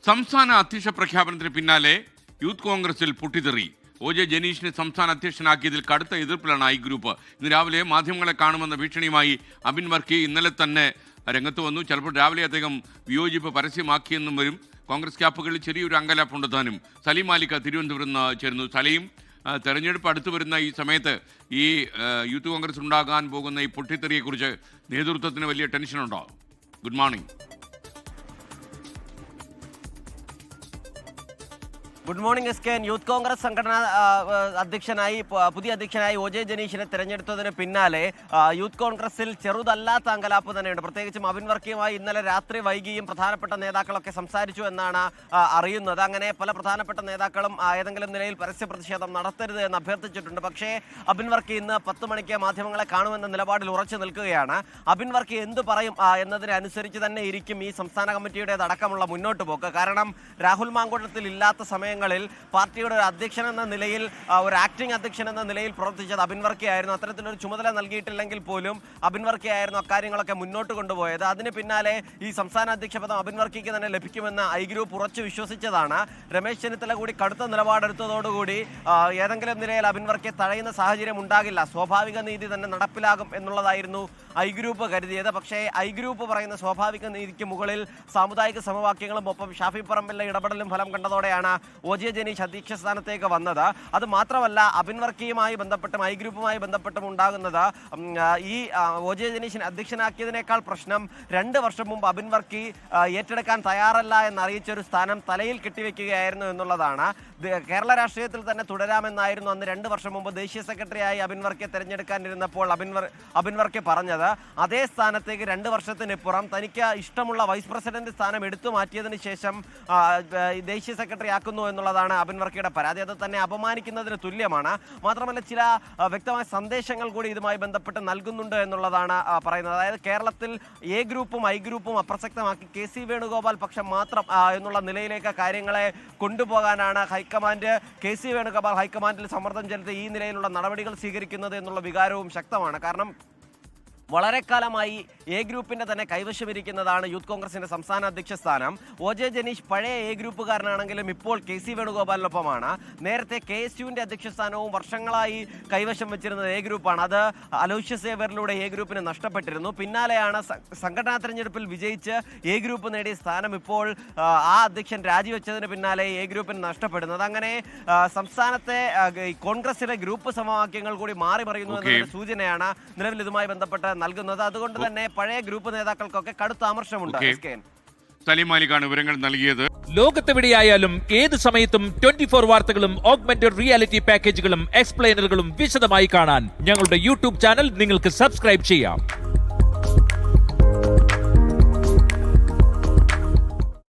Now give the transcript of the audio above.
സംസ്ഥാന അധ്യക്ഷ പ്രഖ്യാപനത്തിന് പിന്നാലെ യൂത്ത് കോൺഗ്രസിൽ പൊട്ടിത്തെറി. OJ ജനീഷിനെ സംസ്ഥാന അധ്യക്ഷനാക്കിയതിൽ കടുത്ത എതിർപ്പിലാണ് ഐ ഗ്രൂപ്പ്. ഇന്ന് രാവിലെ മാധ്യമങ്ങളെ കാണുമെന്ന ഭീഷണിയുമായി അബിൻ വർക്കി ഇന്നലെ തന്നെ രംഗത്ത് വന്നു. ചിലപ്പോൾ രാവിലെ അദ്ദേഹം വിയോജിപ്പ് പരസ്യമാക്കിയെന്നും വരും. കോൺഗ്രസ് ക്യാപ്പുകളിൽ ചെറിയൊരു അങ്കലാപ്പുണ്ട് താനും. സലീം മാലിക് തിരുവനന്തപുരം ചേരുന്നു. സലീം, തെരഞ്ഞെടുപ്പ് അടുത്തു വരുന്ന ഈ സമയത്ത് ഈ യൂത്ത് കോൺഗ്രസ് ഉണ്ടാകാൻ പോകുന്ന ഈ പൊട്ടിത്തെറിയെക്കുറിച്ച് നേതൃത്വത്തിന് വലിയ ടെൻഷനുണ്ടോ? Good morning. Good morning S K. Youth Congress സംഘടനാ പുതിയ അധ്യക്ഷനായി OJ ജനീഷിനെ തെരഞ്ഞെടുത്തതിന് പിന്നാലെ യൂത്ത് കോൺഗ്രസിൽ ചെറുതല്ലാത്ത അങ്കലാപ്പ് തന്നെയുണ്ട്. പ്രത്യേകിച്ചും അബിൻ വർക്കിയുമായി ഇന്നലെ രാത്രി വൈകിയും പ്രധാനപ്പെട്ട നേതാക്കളൊക്കെ സംസാരിച്ചു എന്നാണ് അറിയുന്നത്. അങ്ങനെ പല പ്രധാനപ്പെട്ട നേതാക്കളും ഏതെങ്കിലും നിലയിൽ പരസ്യ പ്രതിഷേധം നടത്തരുത് എന്ന് അഭ്യർത്ഥിച്ചിട്ടുണ്ട്. പക്ഷേ അബിൻ വർക്കി ഇന്ന് 10 മണിക്ക് മാധ്യമങ്ങളെ കാണുമെന്ന നിലപാടിൽ ഉറച്ചു നിൽക്കുകയാണ്. അബിൻ വർക്കി എന്ത് പറയും എന്നതിനനുസരിച്ച് തന്നെ ഇരിക്കും ഈ സംസ്ഥാന കമ്മിറ്റിയുടേതടക്കമുള്ള മുന്നോട്ട് പോക്ക്. കാരണം രാഹുൽ മാങ്കൂട്ടത്തിൽ ഇല്ലാത്ത സമയങ്ങളിൽ പാർട്ടിയുടെ ഒരു അധ്യക്ഷൻ എന്ന നിലയിൽ, ഒരു ആക്ടിംഗ് അധ്യക്ഷൻ എന്ന നിലയിൽ പ്രവർത്തിച്ചത് അബിൻ വർക്കി ആയിരുന്നു. അത്തരത്തിലൊരു ചുമതല നൽകിയിട്ടില്ലെങ്കിൽ പോലും അബിൻ വർക്കി ആയിരുന്നു അക്കാര്യങ്ങളൊക്കെ മുന്നോട്ട് കൊണ്ടുപോയത്. അതിന് പിന്നാലെ ഈ സംസ്ഥാന അധ്യക്ഷ പദം അബിൻ വർക്കിക്ക് തന്നെ ലഭിക്കുമെന്ന് ഐ ഗ്രൂപ്പ് ഉറച്ചു വിശ്വസിച്ചതാണ്. രമേശ് ചെന്നിത്തല കൂടി കടുത്ത നിലപാടെടുത്തതോടുകൂടി ഏതെങ്കിലും നിലയിൽ അബിൻ വർക്കിയെ തഴയുന്ന സാഹചര്യം ഉണ്ടാകില്ല, സ്വാഭാവിക നീതി തന്നെ നടപ്പിലാകും എന്നുള്ളതായിരുന്നു ഐ ഗ്രൂപ്പ് കരുതിയത്. പക്ഷേ ഐ ഗ്രൂപ്പ് പറയുന്ന സ്വാഭാവിക നീതിക്ക് മുകളിൽ സാമുദായിക സമവാക്യങ്ങളും ഒപ്പം ഷാഫി പറമ്പിലെ ഇടപെടലും ഫലം കണ്ടതോടെയാണ് OJ ജനീഷ് അധ്യക്ഷ സ്ഥാനത്തേക്ക് വന്നത്. അത് മാത്രമല്ല, അബിൻ വർക്കിയുമായി ബന്ധപ്പെട്ടും ഐ ഗ്രൂപ്പുമായി ബന്ധപ്പെട്ടും ഉണ്ടാകുന്നത് ഈ OJ ജനീഷിനെ അധ്യക്ഷനാക്കിയതിനേക്കാൾ പ്രശ്നം 2 വർഷം മുമ്പ് അബിൻ വർക്കി ഏറ്റെടുക്കാൻ തയ്യാറല്ല എന്നറിയിച്ചൊരു സ്ഥാനം തലയിൽ കെട്ടിവെക്കുകയായിരുന്നു എന്നുള്ളതാണ്. കേരള രാഷ്ട്രീയത്തിൽ തന്നെ തുടരാമെന്നായിരുന്നു അന്ന് 2 വർഷം മുമ്പ് ദേശീയ സെക്രട്ടറിയായി അബിൻ വർക്കിയെ തെരഞ്ഞെടുക്കാനിരുന്നപ്പോൾ അബിൻ വർക്കി പറഞ്ഞത്. അതേ സ്ഥാനത്തേക്ക് 2 വർഷത്തിനിപ്പുറം തനിക്ക് ഇഷ്ടമുള്ള വൈസ് പ്രസിഡന്റ് സ്ഥാനം എടുത്തു മാറ്റിയതിനു ശേഷം ദേശീയ സെക്രട്ടറി ആക്കുന്നു എന്നുള്ളതാണ് അബിൻ വർക്കിയുടെ പരാതി. അത് തന്നെ അപമാനിക്കുന്നതിന് തുല്യമാണ്. മാത്രമല്ല, ചില വ്യക്തമായ സന്ദേശങ്ങൾ കൂടി ഇതുമായി ബന്ധപ്പെട്ട് നൽകുന്നുണ്ട് എന്നുള്ളതാണ് പറയുന്നത്. അതായത് കേരളത്തിൽ എ ഗ്രൂപ്പും ഐ ഗ്രൂപ്പും അപ്രസക്തമാക്കി KC വേണുഗോപാൽ പക്ഷം മാത്രം എന്നുള്ള നിലയിലേക്ക് കാര്യങ്ങളെ കൊണ്ടുപോകാനാണ് ഹൈക്കമാൻഡ്, KC വേണുഗോപാൽ ഹൈക്കമാൻഡിൽ സമ്മർദ്ദം ചെലുത്തി ഈ നിലയിലുള്ള നടപടികൾ സ്വീകരിക്കുന്നത് എന്നുള്ള വികാരവും ശക്തമാണ്. കാരണം വളരെ കാലമായി എ ഗ്രൂപ്പിന്റെ തന്നെ കൈവശമിരിക്കുന്നതാണ് യൂത്ത് കോൺഗ്രസിന്റെ സംസ്ഥാന അധ്യക്ഷ സ്ഥാനം. OJ ജനീഷ് പഴയ എ ഗ്രൂപ്പുകാരനാണെങ്കിലും ഇപ്പോൾ KC വേണുഗോപാലിനൊപ്പമാണ്. നേരത്തെ KSUവിന്റെ അധ്യക്ഷ സ്ഥാനവും വർഷങ്ങളായി കൈവശം വെച്ചിരുന്നത് എ ഗ്രൂപ്പാണ്. അത് അലോഷ്യസ് സേവറിലൂടെ എ ഗ്രൂപ്പിന് നഷ്ടപ്പെട്ടിരുന്നു. പിന്നാലെയാണ് സംഘടനാ തെരഞ്ഞെടുപ്പിൽ വിജയിച്ച് എ ഗ്രൂപ്പ് നേടിയ സ്ഥാനം ഇപ്പോൾ ആ അധ്യക്ഷൻ രാജിവെച്ചതിന് പിന്നാലെ എ ഗ്രൂപ്പിന് നഷ്ടപ്പെടുന്നത്. അങ്ങനെ സംസ്ഥാനത്തെ കോൺഗ്രസിലെ ഗ്രൂപ്പ് സമവാക്യങ്ങൾ കൂടി മാറി മറിയുന്നു എന്നൊരു സൂചനയാണ് നിലവിൽ ഇതുമായി ബന്ധപ്പെട്ട് നൽകുന്നത്. അതുകൊണ്ട് തന്നെ പഴയ ഗ്രൂപ്പ് നേതാക്കൾക്കൊക്കെ കടുത്ത അമർഷമുണ്ട്. സലീം മാലിക്കാണ് വിവരങ്ങൾ നൽകിയത്. ലോകത്തെവിടെയായാലും ഏത് സമയത്തും 24 വാർത്തകളും ഓഗ്മെന്റഡ് റിയാലിറ്റി പാക്കേജുകളും എക്സ്പ്ലെയിനറുകളും വിശദമായി കാണാൻ ഞങ്ങളുടെ YouTube ചാനൽ നിങ്ങൾക്ക് സബ്സ്ക്രൈബ് ചെയ്യാം.